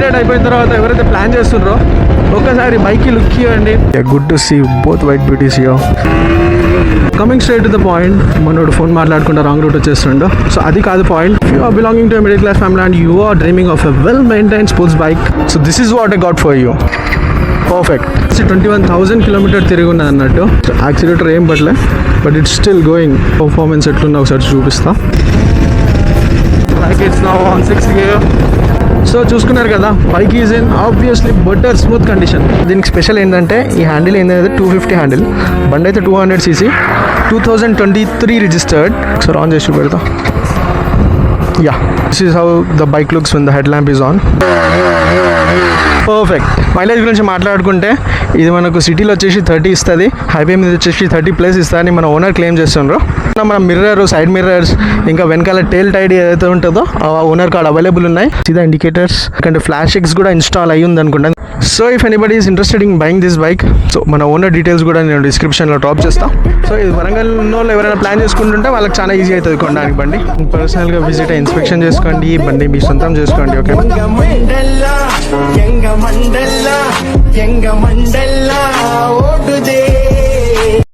Highlight అయిపోయిన తర్వాత ఎవరైతే ప్లాన్ చేస్తున్నారో ఒక్కసారి బైక్కి లుక్ ఇవ్వండి. Good to see both white beauties here. Coming straight to the point, మనోడు ఫోన్ మాట్లాడుకుంటూ రాంగ్ రూట్ వచ్చేస్తుండో. సో అది కాదు point. You are belonging to middle class family and you are dreaming of a well maintain sports bike. So this is what I got for you. Perfect. 21,000 kilometre తిరిగి ఉన్నది అన్నట్టు. Accelerator ఏం పట్టలే, but it's still going. Performance ఎట్లుందో ఒకసారి చూపిస్తా. Like it's now on 6th gear. So చూసుకున్నారు కదా, bike is in obviously butter smooth condition. దీనికి స్పెషల్ ఏంటంటే ఈ హ్యాండిల్ ఏంటంటే 250 హ్యాండిల్. బండి అయితే 200 cc, 2023 రిజిస్టర్డ్. సో ఆన్ చేసి పెడతా. Yeah, this is how the bike looks when the head lamp is on. Perfect. Mileage గురించి మాట్లాడుకుంటే ఇది మనకు సిటీలో వచ్చేసి 30 ఇస్తుంది, హైవే మీద వచ్చేసి 30+ ఇస్తుందని మన ఓనర్ క్లెయిమ్ చేస్తుండ్రు. మన మిర్రర్, సైడ్ మిర్రర్స్, ఇంకా వెనకాల టైల్ టైడ్ ఏదైతే ఉంటుందో ఆ ఓనర్ కార్డ్ అవైలబుల్ ఉన్నాయి. సీదా ఇండికేటర్స్ అంటే ఫ్లాష్ ఎక్స్ కూడా ఇన్స్టాల్ అయ్యి ఉంది అనుకుంటాను. So if anybody is interested in buying this bike, so మన ఓనర్ డీటెయిల్స్ కూడా నేను డిస్క్రిప్షన్లో డ్రాప్ చేస్తాను. సో ఇది వరంగల్ వాళ్ళు ఎవరైనా ప్లాన్ చేసుకుంటుంటే వాళ్ళకి చాలా ఈజీ అవుతుంది కొనడానికి బండి. పర్సనల్గా విజిట్ అయ్యి ఇన్స్పెక్షన్ చేసుకోండి, ఈ బండి మీ సొంతం చేసుకోండి. Okay, మండల్లా vote